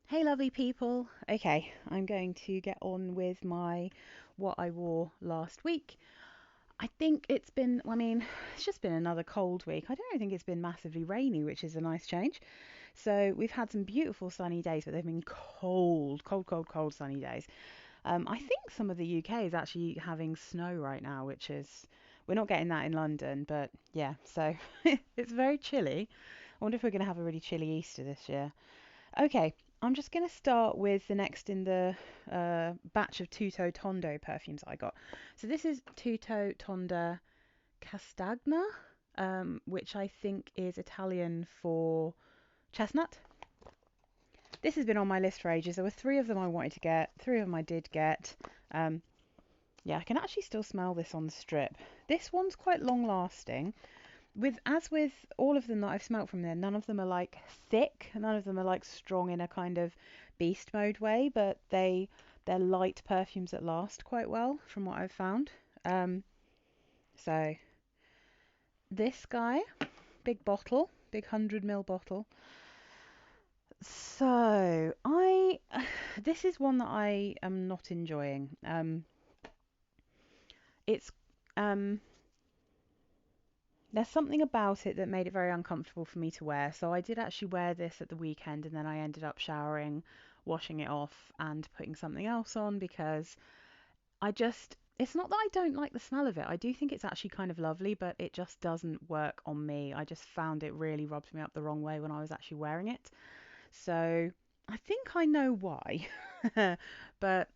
Hey lovely people. Okay, I'm going to get on with my what I wore last week. I think it's just been another cold week. I don't think it's been massively rainy, which is a nice change. So we've had some beautiful sunny days, but they've been cold, cold, cold, cold sunny days. I think some of the UK is actually having snow right now, which is we're not getting that in London, but yeah, so it's very chilly. I wonder if we're going to have a really chilly Easter this year. Okay, I'm just going to start with the next in the batch of Tuto Tondo perfumes I got. So this is Tuto Tondo Castagna, which I think is Italian for chestnut. This has been on my list for ages. There were three of them I wanted to get, three of them I did get. Um, yeah, I can actually still smell this on the strip. This one's quite long lasting. With all of them that I've smelt from there, none of them are like thick, none of them are like strong in a kind of beast mode way, but they're light perfumes that last quite well from what I've found. Um, so this guy, big bottle, big 100 ml bottle. So I this is one that I am not enjoying. It's um There's something about it that made it very uncomfortable for me to wear. So I did actually wear this at the weekend and then I ended up showering, washing it off, and putting something else on because it's not that I don't like the smell of it. I do think it's actually kind of lovely, but it just doesn't work on me. I just found it really rubbed me up the wrong way when I was actually wearing it. So I think I know why. But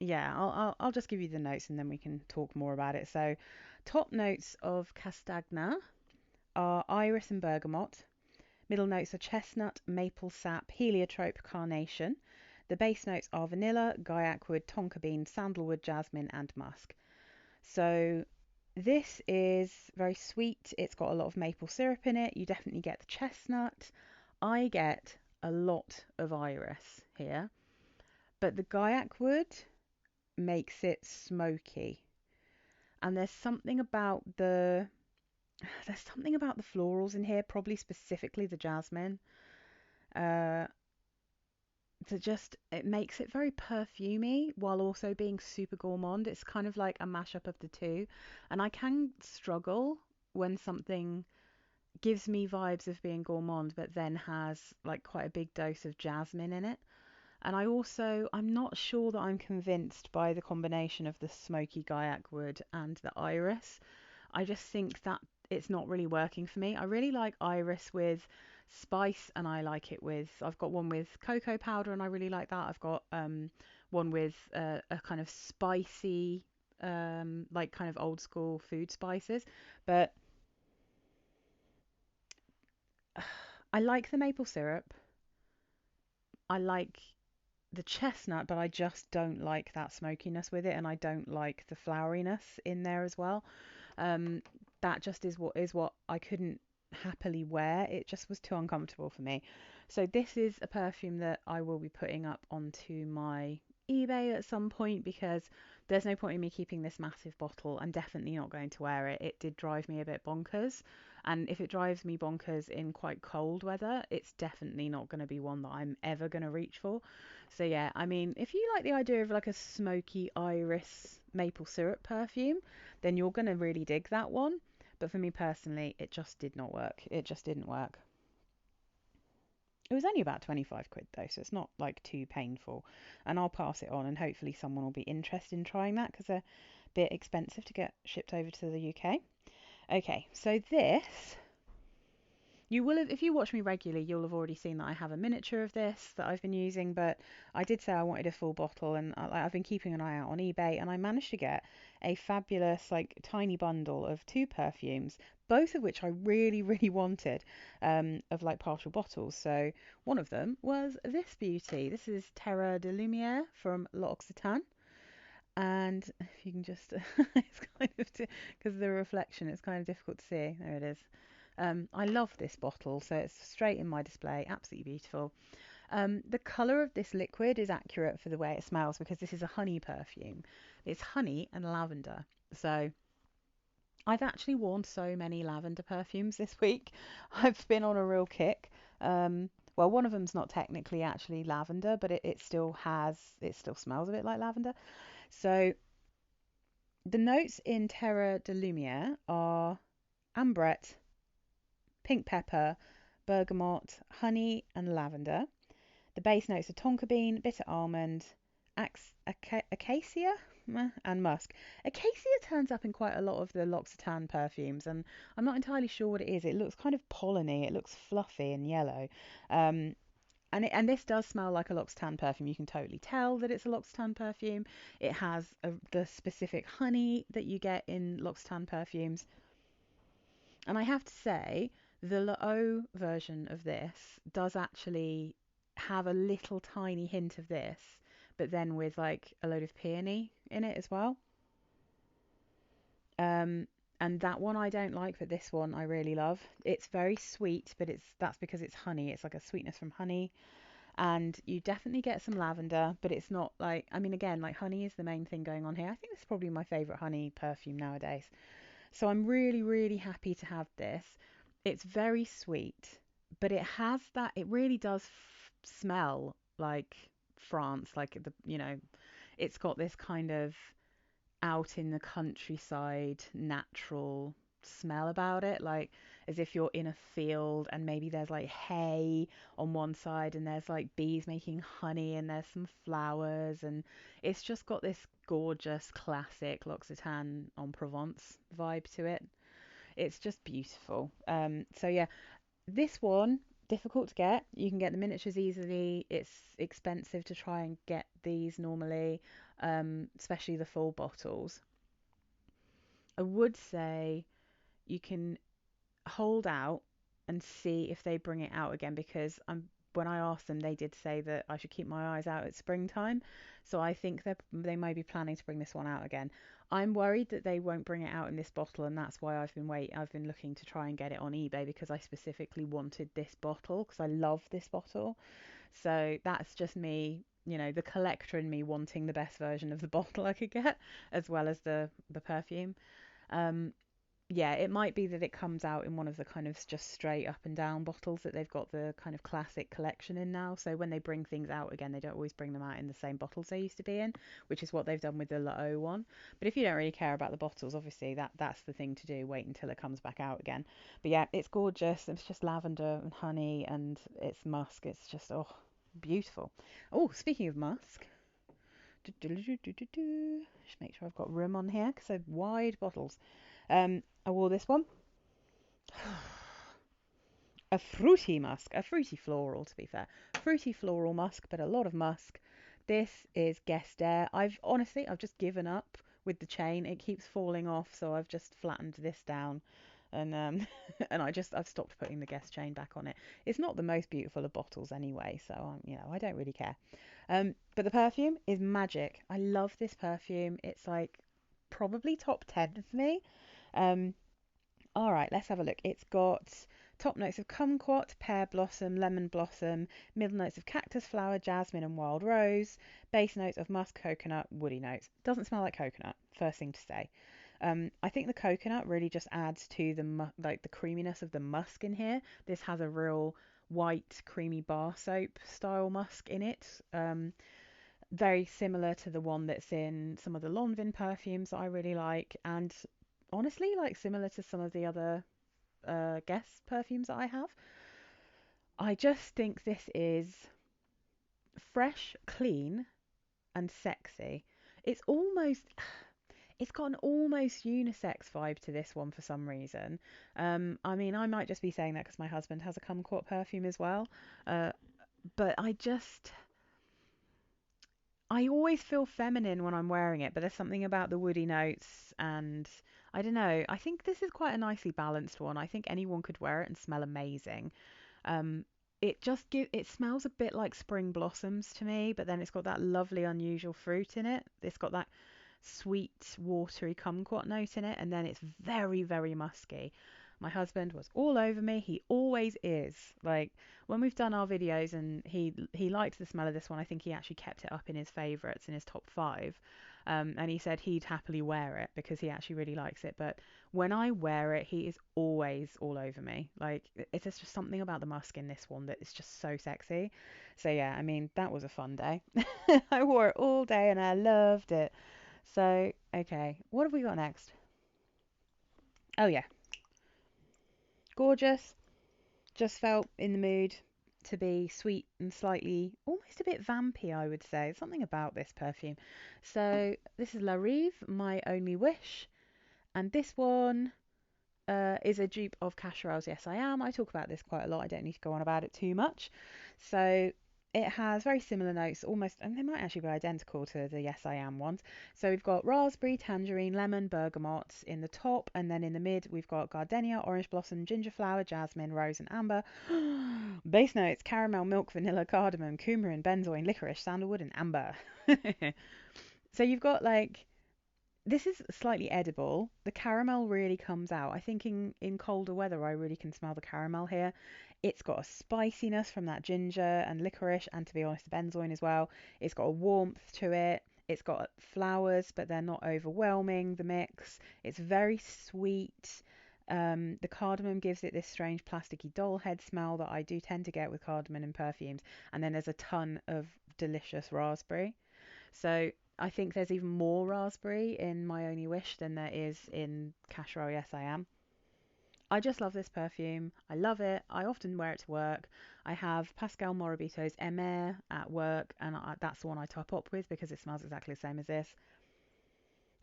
yeah, I'll just give you the notes and then we can talk more about it. So, top notes of Castagna are iris and bergamot. Middle notes are chestnut, maple sap, heliotrope, carnation. The base notes are vanilla, guaiac wood, tonka bean, sandalwood, jasmine, and musk. So this is very sweet. It's got a lot of maple syrup in it. You definitely get the chestnut. I get a lot of iris here, but the guaiac wood makes it smoky. And there's something about the florals in here, probably specifically the jasmine, uh, that just it makes it very perfumey while also being super gourmand. It's kind of like a mashup of the two, and I can struggle when something gives me vibes of being gourmand, but then has like quite a big dose of jasmine in it. And I'm not sure that I'm convinced by the combination of the smoky guaiac wood and the iris. I just think that it's not really working for me. I really like iris with spice, and I like it with. I've got one with cocoa powder, and I really like that. I've got one with a kind of spicy, like kind of old school food spices. But I like the maple syrup. I like the chestnut, but I just don't like that smokiness with it, and I don't like the floweriness in there as well. Um, that just is what I couldn't happily wear. It just was too uncomfortable for me. So this is a perfume that I will be putting up onto my eBay at some point because there's no point in me keeping this massive bottle. I'm definitely not going to wear it. It did drive me a bit bonkers. And if it drives me bonkers in quite cold weather, it's definitely not going to be one that I'm ever going to reach for. So yeah, I mean, if you like the idea of like a smoky iris maple syrup perfume, then you're going to really dig that one. But for me personally, it just did not work. It just didn't work. It was only about 25 quid though, so it's not like too painful. And I'll pass it on and hopefully someone will be interested in trying that because they're a bit expensive to get shipped over to the UK. Okay, so this you will have, if you watch me regularly, you'll have already seen that I have a miniature of this that I've been using, but I did say I wanted a full bottle, and I've been keeping an eye out on eBay, and I managed to get a fabulous, like, tiny bundle of two perfumes, both of which I really, really wanted, of like partial bottles. So one of them was this beauty. This is Terra de Lumiere from L'Occitane. And if you can just, it's kind of, because of the reflection, it's kind of difficult to see. There it is. I love this bottle, so it's straight in my display, absolutely beautiful. The colour of this liquid is accurate for the way it smells because this is a honey perfume. It's honey and lavender. So I've actually worn so many lavender perfumes this week. I've been on a real kick. Well, one of them's not technically actually lavender, but it still smells a bit like lavender. So the notes in Terra de Lumiere are ambrette, pink pepper, bergamot, honey, and lavender. The base notes are tonka bean, bitter almond, acacia, and musk. Acacia turns up in quite a lot of the L'Occitane perfumes, and I'm not entirely sure what it is. It looks kind of polleny. It looks fluffy and yellow. Um, and this does smell like a L'Occitane perfume. You can totally tell that it's a L'Occitane perfume. It has the specific honey that you get in L'Occitane perfumes. And I have to say, the L'O version of this does actually have a little tiny hint of this, but then with like a load of peony in it as well. Um, and that one I don't like, but this one I really love. It's very sweet, but that's because it's honey. It's like a sweetness from honey, and you definitely get some lavender, but it's not like, I mean, again, like honey is the main thing going on here. I think this is probably my favorite honey perfume nowadays. So I'm really, really happy to have this. It's very sweet, but it really does smell like France, like it's got this kind of out in the countryside natural smell about it, like as if you're in a field and maybe there's like hay on one side and there's like bees making honey and there's some flowers, and it's just got this gorgeous classic L'Occitane en Provence vibe to it. It's just beautiful. So yeah, this one, difficult to get. You can get the miniatures easily. It's expensive to try and get these normally, especially the full bottles. I would say you can hold out and see if they bring it out again, because when I asked them, they did say that I should keep my eyes out at springtime. So I think they may be planning to bring this one out again. I'm worried that they won't bring it out in this bottle, and that's why I've been looking to try and get it on eBay, because I specifically wanted this bottle because I love this bottle. So that's just me, the collector in me wanting the best version of the bottle I could get, as well as the perfume. Um, yeah, it might be that it comes out in one of the kind of just straight up and down bottles that they've got the kind of classic collection in now. So when they bring things out again, they don't always bring them out in the same bottles they used to be in, which is what they've done with the L'O one. But if you don't really care about the bottles, obviously that's the thing to do. Wait until it comes back out again. But yeah, it's gorgeous. It's just lavender and honey, and it's musk. It's just beautiful. Oh, speaking of musk. Just make sure I've got room on here because they're wide bottles. I wore this one. A fruity musk, a fruity floral to be fair. Fruity floral musk, but a lot of musk. This is Guester. I've just given up with the chain. It keeps falling off, so I've just flattened this down, and and I've stopped putting the Guest chain back on it. It's not the most beautiful of bottles anyway, so I don't really care. But the perfume is magic. I love this perfume. It's like probably top 10 for me. Um, all right, let's have a look. It's got top notes of kumquat, pear blossom, lemon blossom, middle notes of cactus flower, jasmine, and wild rose, base notes of musk, coconut, woody notes. Doesn't smell like coconut, first thing to say. I think the coconut really just adds to the creaminess of the musk in here. This has a real white, creamy bar soap style musk in it. Very similar to the one that's in some of the Lanvin perfumes that I really like, and honestly, like similar to some of the other Guess perfumes that I have. I just think this is fresh, clean, and sexy. It's almost, it's got an almost unisex vibe to this one for some reason. I mean, I might just be saying that because my husband has a kumquat perfume as well. Uh, but I always feel feminine when I'm wearing it, but there's something about the woody notes, and I don't know. I think this is quite a nicely balanced one. I think anyone could wear it and smell amazing. Um, it smells a bit like spring blossoms to me, but then it's got that lovely unusual fruit in it. It's got that sweet, watery kumquat note in it, and then it's very, very musky. My husband was all over me. He always is. Like when we've done our videos, and he likes the smell of this one. I think he actually kept it up in his favourites in his top five. And he said he'd happily wear it because he actually really likes it. But when I wear it, he is always all over me. Like, it's just something about the musk in this one that is just so sexy. So yeah, I mean, that was a fun day. I wore it all day and I loved it. So, okay, what have we got next? Oh yeah, gorgeous. Just felt in the mood to be sweet and slightly, almost a bit vampy, I would say. Something about this perfume. So this is La Rive, My Only Wish. And this one is a dupe of Cacharel's Yes I Am. I talk about this quite a lot. I don't need to go on about it too much. So it has very similar notes, almost, and they might actually be identical to the Yes I Am ones. So we've got raspberry, tangerine, lemon, bergamot in the top, and then in the mid we've got gardenia, orange blossom, ginger flower, jasmine, rose, and amber. Base notes: caramel, milk, vanilla, cardamom, coumarin, benzoin, licorice, sandalwood, and amber. So you've got like, this is slightly edible. The caramel really comes out. I think in colder weather, I really can smell the caramel here. It's got a spiciness from that ginger and licorice, and to be honest, the benzoin as well. It's got a warmth to it. It's got flowers, but they're not overwhelming, the mix. It's very sweet. The cardamom gives it this strange plasticky doll head smell that I do tend to get with cardamom in perfumes. And then there's a ton of delicious raspberry. So I think there's even more raspberry in My Only Wish than there is in Cacharel Yes I Am. I just love this perfume. I love it. I often wear it to work. I have Pascal Morabito's Emer at work, and that's the one I top up with because it smells exactly the same as this.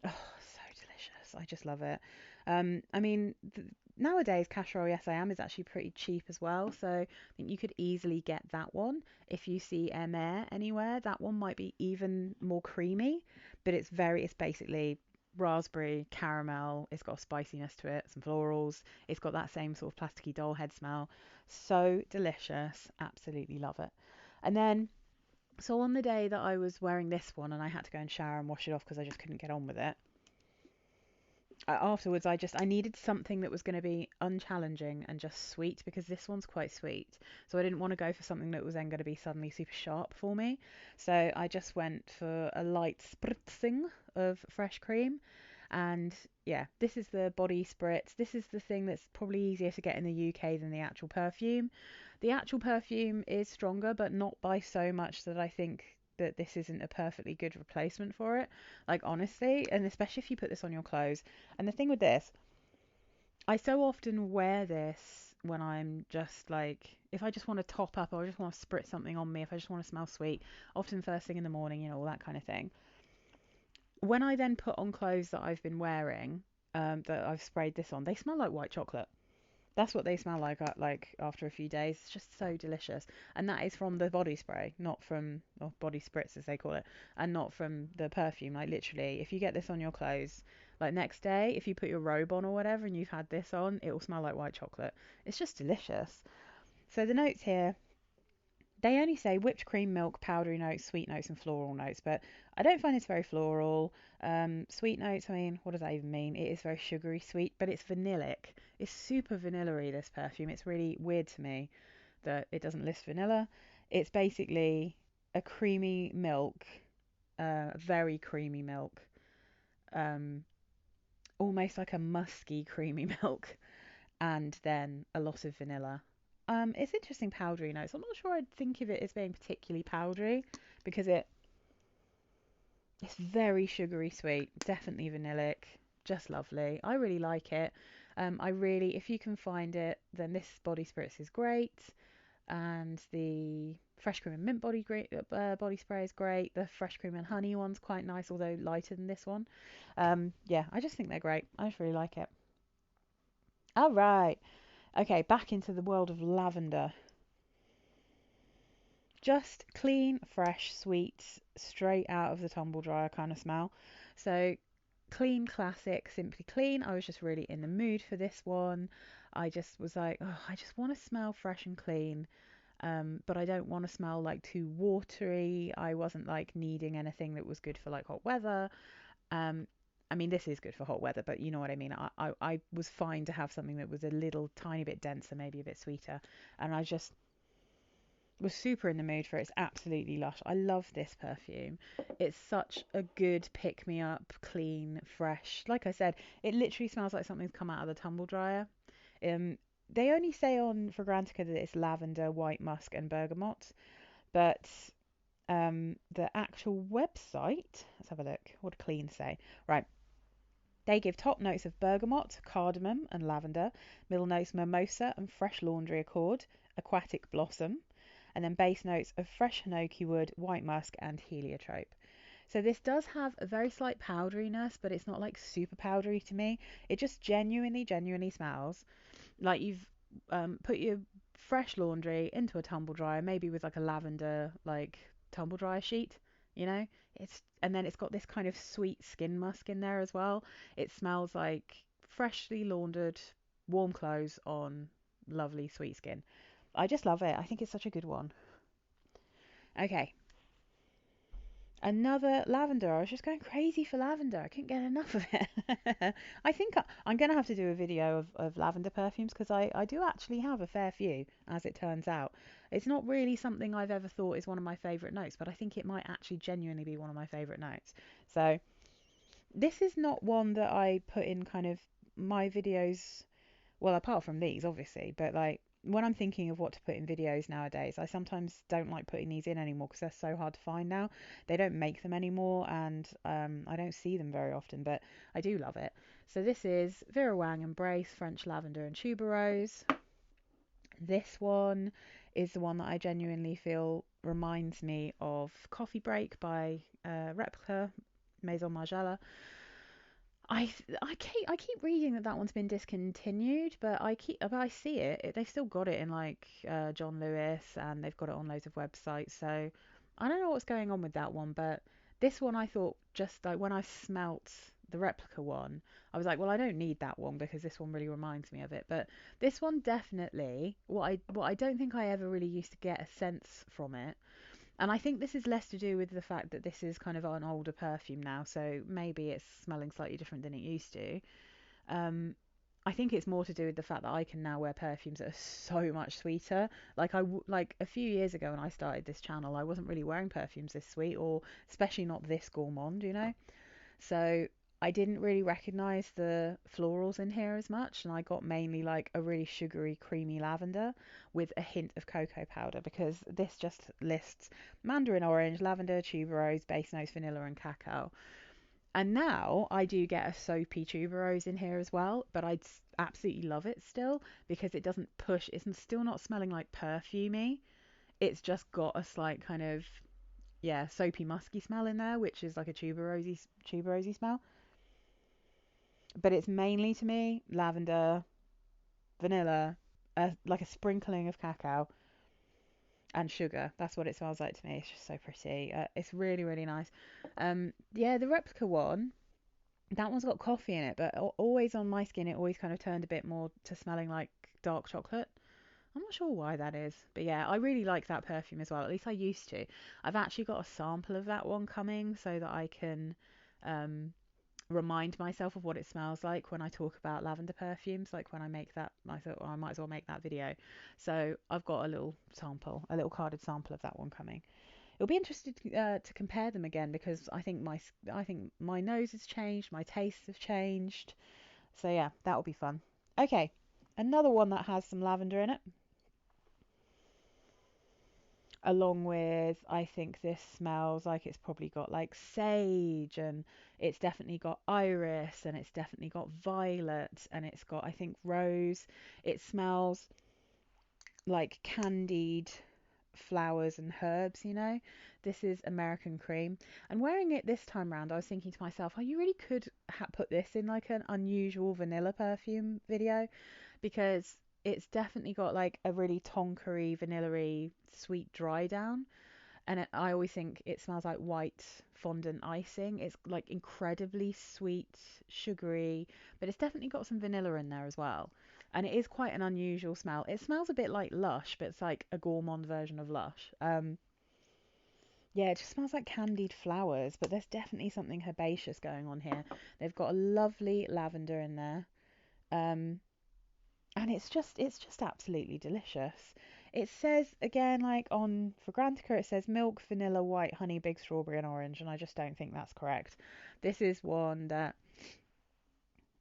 Oh, so delicious. I just love it. I mean, nowadays, Cacharel Yes I Am is actually pretty cheap as well. So I think you could easily get that one. If you see Air anywhere, that one might be even more creamy. But it's basically raspberry, caramel. It's got a spiciness to it, some florals. It's got that same sort of plasticky doll head smell. So delicious. Absolutely love it. And then, so on the day that I was wearing this one and I had to go and shower and wash it off because I just couldn't get on with it, afterwards I needed something that was going to be unchallenging and just sweet because this one's quite sweet. So I didn't want to go for something that was then going to be suddenly super sharp for me. So I just went for a light spritzing of fresh cream. And yeah, this is the body spritz. This is the thing that's probably easier to get in the UK than the actual perfume. The actual perfume is stronger, but not by so much that I think that this isn't a perfectly good replacement for it. Like, honestly, and especially if you put this on your clothes. And the thing with this, I so often wear this when I'm just like, if I just want to top up or I just want to spritz something on me, if I just want to smell sweet, often first thing in the morning, all that kind of thing. When I then put on clothes that I've been wearing, that I've sprayed this on, they smell like white chocolate. That's what they smell like after a few days. It's just so delicious. And that is from the body spray, not from, or body spritz as they call it, and not from the perfume. Like, literally, if you get this on your clothes, like next day, if you put your robe on or whatever and you've had this on, it will smell like white chocolate. It's just delicious. So the notes here, they only say whipped cream, milk, powdery notes, sweet notes, and floral notes, but I don't find this very floral. Sweet notes, I mean, what does that even mean? It is very sugary sweet, but it's vanillic. It's super vanilla-y, this perfume. It's really weird to me that it doesn't list vanilla. It's basically a creamy milk, very creamy milk, um, almost like a musky creamy milk, and then a lot of vanilla. It's interesting powdery notes. I'm not sure I'd think of it as being particularly powdery because it's very sugary sweet, definitely vanillic, just lovely. I really like it. If you can find it, then this body spritz is great, and the fresh cream and mint body spray is great. The fresh cream and honey one's quite nice, although lighter than this one. Yeah, I just think they're great. I just really like it. All right. Okay, back into the world of lavender. Just clean, fresh, sweet, straight out of the tumble dryer kind of smell. So clean, classic, simply clean. I was just really in the mood for this one. I just was like, oh, I just want to smell fresh and clean, but I don't want to smell like too watery. I wasn't like needing anything that was good for like hot weather. Um, I mean, this is good for hot weather, but you know what I mean. I was fine to have something that was a little tiny bit denser, maybe a bit sweeter, and I just Was super in the mood for it. It's absolutely lush. I love this perfume. It's such a good pick me up, clean, fresh. Like I said, it literally smells like something's come out of the tumble dryer. Um, they only say on Fragrantica that it's lavender, white musk, and bergamot, but the actual website, let's have a look. What do Clean say? Right. They give top notes of bergamot, cardamom, and lavender, middle notes mimosa and fresh laundry accord, aquatic blossom, and then base notes of fresh hinoki wood, white musk, and heliotrope. So this does have a very slight powderiness, but it's not like super powdery to me. It just genuinely smells like you've put your fresh laundry into a tumble dryer, maybe with like a lavender like tumble dryer sheet, you know. And then it's got this kind of sweet skin musk in there as well. It smells like freshly laundered warm clothes on lovely sweet skin. I just love it. I think it's such a good one. Okay, another lavender. I was just going crazy for lavender. I couldn't get enough of it. I think I'm going to have to do a video of lavender perfumes because I do actually have a fair few, as it turns out. It's not really something I've ever thought is one of my favourite notes, but I think it might actually genuinely be one of my favourite notes. So this is not one that I put in kind of my videos, well, apart from these, obviously, but like when I'm thinking of what to put in videos nowadays, I sometimes don't like putting these in anymore because they're so hard to find now. They don't make them anymore, and I don't see them very often, but I do love it. So this is Vera Wang Embrace French Lavender and Tuberose. This one is the one that I genuinely feel reminds me of Coffee Break by Replica Maison Margiela. I keep reading that one's been discontinued, but I see it. They've still got it in like John Lewis, and they've got it on loads of websites. So I don't know what's going on with that one, but this one I thought just like when I smelt the replica one, I was like, well, I don't need that one because this one really reminds me of it. But this one definitely, what I don't think I ever really used to get a sense from it, and I think this is less to do with the fact that this is kind of an older perfume now, so maybe it's smelling slightly different than it used to. Um, I think it's more to do with the fact that I can now wear perfumes that are so much sweeter. Like a few years ago when I started this channel, I wasn't really wearing perfumes this sweet, or especially not this gourmand, you know. So I didn't really recognize the florals in here as much, and I got mainly like a really sugary, creamy lavender with a hint of cocoa powder because this just lists mandarin orange, lavender, tuberose, base notes, vanilla, and cacao. And now I do get a soapy tuberose in here as well, but absolutely love it still because it doesn't push. It's still not smelling like perfumey. It's just got a slight kind of yeah soapy musky smell in there, which is like a tuberosy smell. But it's mainly to me lavender, vanilla, like a sprinkling of cacao and sugar. That's what it smells like to me. It's just so pretty. It's really nice. Yeah, the replica one, that one's got coffee in it, but always on my skin, it always kind of turned a bit more to smelling like dark chocolate. I'm not sure why that is, but yeah, I really like that perfume as well. At least I used to. I've actually got a sample of that one coming so that I can um, remind myself of what it smells like when I talk about lavender perfumes. Like when I make that, I thought, well, I might as well make that video. So I've got a little sample, a little carded sample of that one coming. It'll be interesting to compare them again because I think my nose has changed, my tastes have changed. So yeah, that'll be fun. Okay, another one that has some lavender in it, along with I think this smells like it's probably got like sage, and it's definitely got iris, and it's definitely got violet, and it's got I think rose. It smells like candied flowers and herbs, you know. This is American Cream. And wearing it this time round, I was thinking to myself, oh, you really could put this in like an unusual vanilla perfume video because it's definitely got like a really tonkery, vanilla-y, sweet dry down. And I always think it smells like white fondant icing. It's like incredibly sweet, sugary, but it's definitely got some vanilla in there as well. And it is quite an unusual smell. It smells a bit like Lush, but it's like a gourmand version of Lush. Yeah, it just smells like candied flowers, but there's definitely something herbaceous going on here. They've got a lovely lavender in there. And it's just absolutely delicious. It says, again, like on Fragrantica, it says milk, vanilla, white, honey, big strawberry, and orange, and I just don't think that's correct. This is one that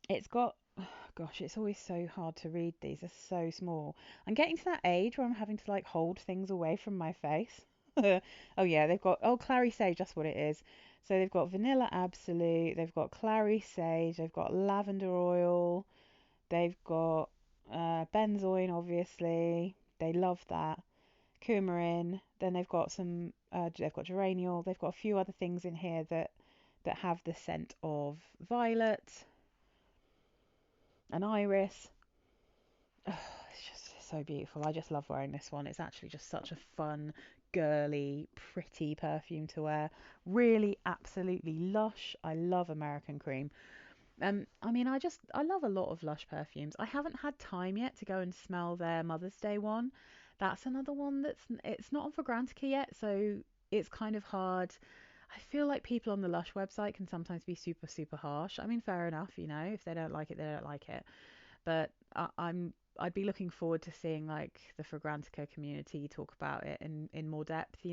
it's got. Oh, gosh, it's always so hard to read these. They're so small. I'm getting to that age where I'm having to like hold things away from my face. Oh yeah, they've got clary sage. That's what it is. So they've got vanilla absolute. They've got clary sage. They've got lavender oil. They've got benzoin, obviously. They love that. Coumarin. Then they've got some. They've got geraniol. They've got a few other things in here that have the scent of violet and iris. Oh, it's just so beautiful. I just love wearing this one. It's actually just such a fun, girly, pretty perfume to wear. Really, absolutely lush. I love American Cream. I mean, I love a lot of Lush perfumes. I haven't had time yet to go and smell their Mother's Day one. That's another one it's not on Fragrantica yet, so it's kind of hard. I feel like people on the Lush website can sometimes be super, super harsh. I mean, fair enough, if they don't like it, they don't like it. But I'd be looking forward to seeing like the Fragrantica community talk about it in more depth.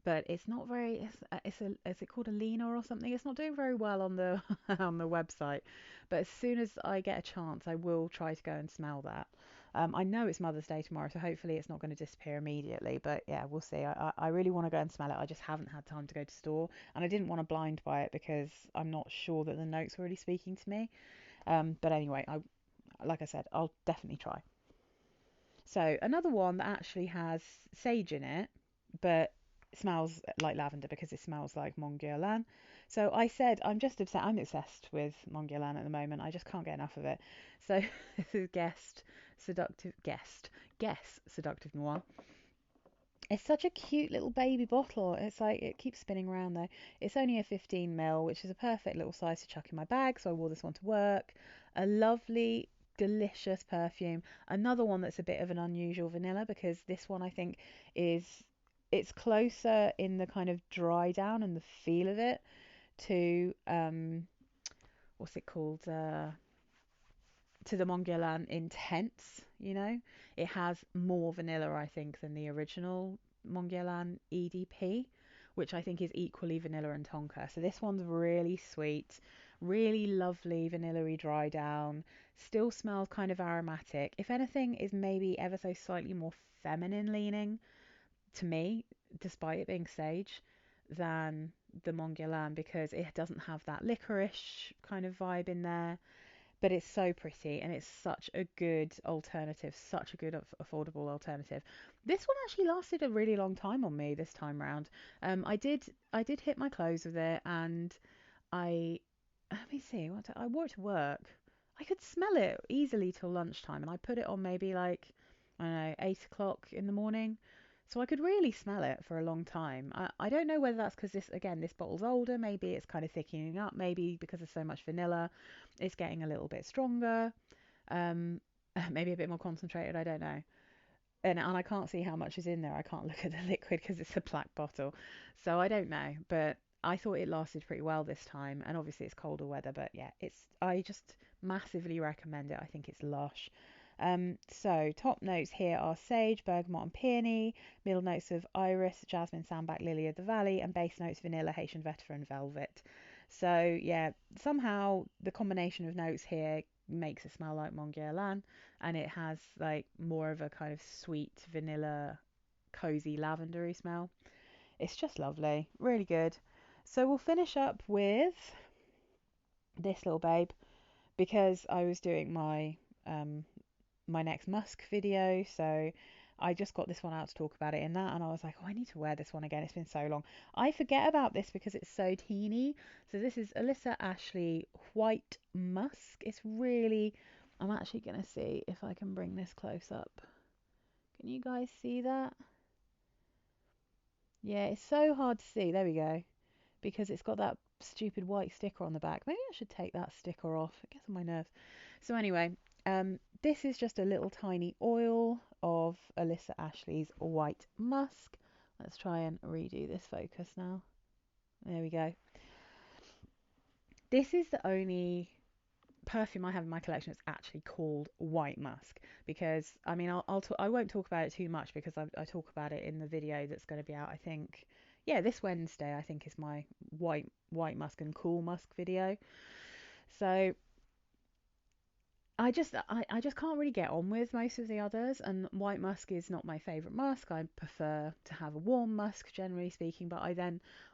But it's not very. Is it called a Lena or something? It's not doing very well on the on the website. But as soon as I get a chance, I will try to go and smell that. I know it's Mother's Day tomorrow, so hopefully it's not going to disappear immediately. But yeah, we'll see. I really want to go and smell it. I just haven't had time to go to store, and I didn't want to blind buy it because I'm not sure that the notes were really speaking to me. But anyway, like I said, I'll definitely try. So another one that actually has sage in it, but smells like lavender because it smells like Montguerlain. So I said I'm just obsessed. I'm obsessed with Montguerlain at the moment. I just can't get enough of it. So this is guess seductive noir. It's such a cute little baby bottle. It's like it keeps spinning around though. It's only a 15 ml, which is a perfect little size to chuck in my bag. So I wore this one to work. A lovely, delicious perfume. Another one that's a bit of an unusual vanilla because this one I think is it's closer in the kind of dry down and the feel of it to what's it called? To the Montguerlain Intense, It has more vanilla, I think, than the original Montguerlain EDP, which I think is equally vanilla and tonka. So this one's really sweet, really lovely, vanilla-y dry down, still smells kind of aromatic. If anything, is maybe ever so slightly more feminine leaning to me, despite it being sage, than the Montguerlain because it doesn't have that licorice kind of vibe in there, but it's so pretty and it's such a good alternative, such a good affordable alternative. This one actually lasted a really long time on me this time round. I did hit my close with it, and I let me see I wore it to work. I could smell it easily till lunchtime, and I put it on maybe like I don't know 8 o'clock in the morning. So I could really smell it for a long time. I don't know whether that's because this bottle's older. Maybe it's kind of thickening up. Maybe because of so much vanilla, it's getting a little bit stronger. Um, maybe a bit more concentrated. I don't know. And I can't see how much is in there. I can't look at the liquid because it's a black bottle. So I don't know. But I thought it lasted pretty well this time. And obviously it's colder weather. But yeah, I just massively recommend it. I think it's lush. So top notes here are sage, bergamot and peony, middle notes of iris, jasmine, sambac, lily of the valley, and base notes vanilla, Haitian vetiver and velvet. So yeah, somehow the combination of notes here makes it smell like Montguerlain, and it has like more of a kind of sweet vanilla, cozy lavendery smell. It's just lovely, really good. So we'll finish up with this little babe because I was doing um my next Musk video, so I just got this one out to talk about it in that, and I was like, oh, I need to wear this one again. It's been so long. I forget about this because it's so teeny. So this is Alyssa Ashley White Musk. It's really, I'm actually gonna see if I can bring this close up. Can you guys see that? Yeah, it's so hard to see. There we go. Because it's got that stupid white sticker on the back. Maybe I should take that sticker off. It gets on my nerves. So anyway, this is just a little tiny oil of Alyssa Ashley's White Musk. Let's try and redo this focus now. There we go. This is the only perfume I have in my collection is actually called White Musk, because I mean I won't talk about it too much because I talk about it in the video that's going to be out, I think, yeah, this Wednesday. I think is my white musk and cool musk video. So I just can't really get on with most of the others, and white musk is not my favorite musk. I prefer to have a warm musk, generally speaking, but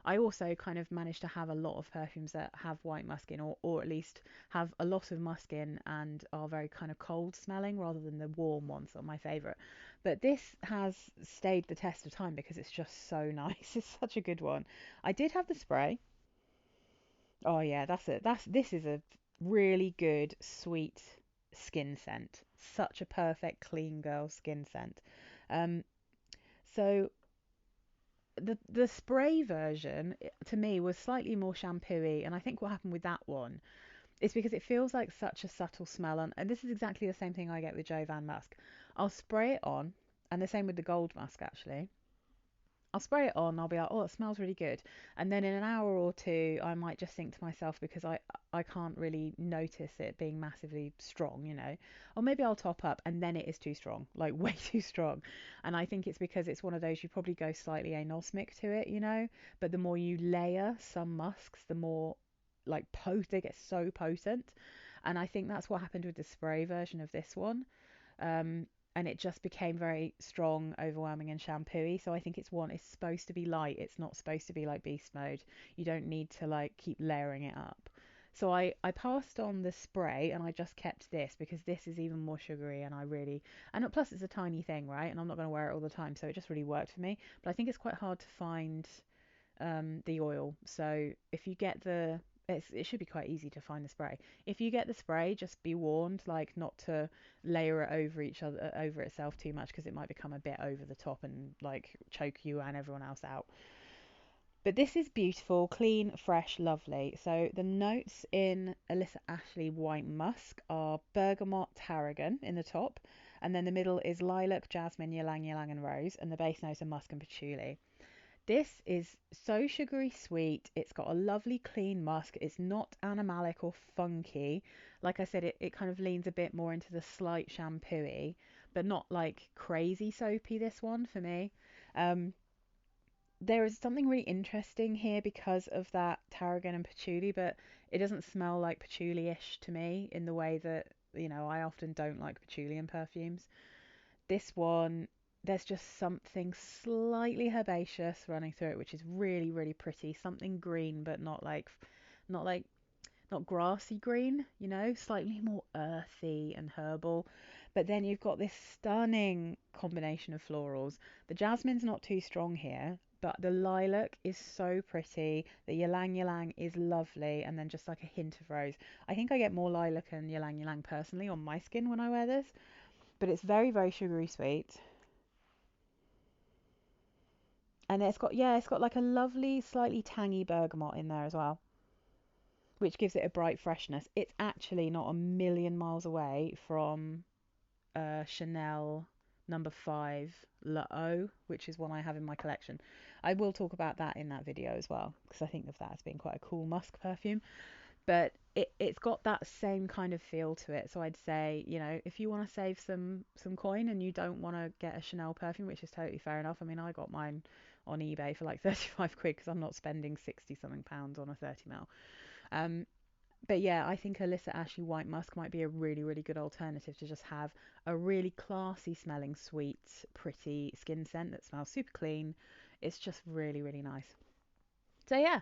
I also kind of manage to have a lot of perfumes that have white musk in, or at least have a lot of musk in and are very kind of cold smelling rather than the warm ones that are my favorite. But this has stayed the test of time because it's just so nice. It's such a good one. I did have the spray. Oh yeah, that's it. This is a really good sweet skin scent. Such a perfect clean girl skin scent. Um, so the spray version to me was slightly more shampooey, and I think what happened with that one is because it feels like such a subtle smell, and this is exactly the same thing I get with Jovan Musk. I'll spray it on, and the same with the Gold Musk actually. I'll spray it on, I'll be like, oh, it smells really good. And then in an hour or two, I might just think to myself, because I can't really notice it being massively strong, you know, or maybe I'll top up and then it is too strong, like way too strong. And I think it's because it's one of those, you probably go slightly anosmic to it, you know, but the more you layer some musks, the more like they get so potent. And I think that's what happened with the spray version of this one. Um, and it just became very strong, overwhelming, and shampooey. So I think it's supposed to be light. It's not supposed to be like beast mode. You don't need to like keep layering it up. So I passed on the spray and I just kept this because this is even more sugary, and and plus it's a tiny thing, right? And I'm not going to wear it all the time, so it just really worked for me. But I think it's quite hard to find the oil. So if you get it should be quite easy to find the spray. If you get the spray, just be warned, like not to layer it over itself too much, because it might become a bit over the top and like choke you and everyone else out. But this is beautiful, clean, fresh, lovely. So the notes in Alyssa Ashley White Musk are bergamot, tarragon in the top, and then the middle is lilac, jasmine, ylang ylang, and rose, and the base notes are musk and patchouli. This is so sugary sweet. It's got a lovely clean musk. It's not animalic or funky. Like I said, it kind of leans a bit more into the slight shampooey, but not like crazy soapy, this one for me. Um, there is something really interesting here because of that tarragon and patchouli, but it doesn't smell like patchouli-ish to me in the way that, you know, I often don't like patchouli in perfumes. This one, there's just something slightly herbaceous running through it, which is really, really pretty. Something green, but not like, not grassy green, you know, slightly more earthy and herbal. But then you've got this stunning combination of florals. The jasmine's not too strong here, but the lilac is so pretty. The ylang ylang is lovely, and then just like a hint of rose. I think I get more lilac and ylang ylang personally on my skin when I wear this, but it's very, very sugary sweet. And it's got like a lovely, slightly tangy bergamot in there as well, which gives it a bright freshness. It's actually not a million miles away from Chanel number 5 La O, which is one I have in my collection. I will talk about that in that video as well, because I think of that as being quite a cool musk perfume. But it's got that same kind of feel to it. So I'd say, you know, if you want to save some coin and you don't want to get a Chanel perfume, which is totally fair enough. I mean, I got mine on eBay for like 35 quid because I'm not spending 60 something pounds on a 30 ml. Um, but yeah, I think Alyssa Ashley White Musk might be a really, really good alternative to just have a really classy smelling, sweet, pretty skin scent that smells super clean. It's just really, really nice. So yeah,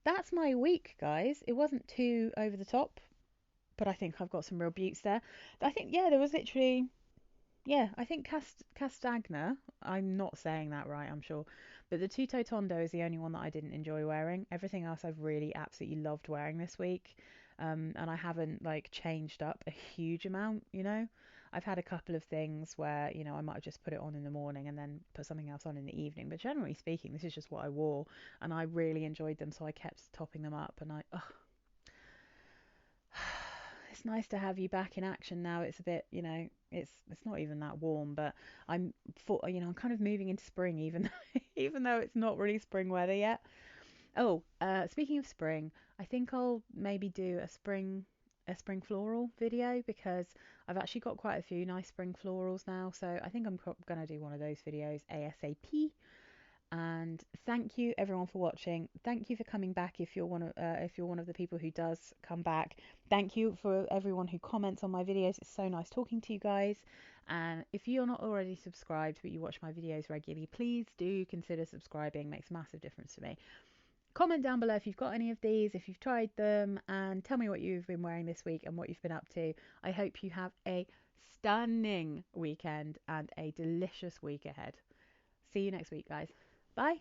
that's my week, guys. It wasn't too over the top, but I think I've got some real beauts there. I think, yeah, there was literally, yeah, I think Castagna. I'm not saying that right, I'm sure. But the Tuto Tondo is the only one that I didn't enjoy wearing. Everything else I've really absolutely loved wearing this week. And I haven't like changed up a huge amount, you know. I've had a couple of things where, you know, I might have just put it on in the morning and then put something else on in the evening. But generally speaking, this is just what I wore, and I really enjoyed them, so I kept topping them up. And it's nice to have you back in action now. It's a bit, you know, it's not even that warm, but I'm kind of moving into spring, even even though it's not really spring weather yet. Oh, speaking of spring, I think I'll maybe do a spring floral video, because I've actually got quite a few nice spring florals now, so I think I'm going to do one of those videos ASAP. And thank you everyone for watching. Thank you for coming back if you're one of the people who does come back. Thank you for everyone who comments on my videos. It's so nice talking to you guys. And if you're not already subscribed but you watch my videos regularly, please do consider subscribing. It makes a massive difference to me. Comment down below if you've got any of these, if you've tried them, and tell me what you've been wearing this week and what you've been up to. I hope you have a stunning weekend and a delicious week ahead. See you next week, guys. Bye.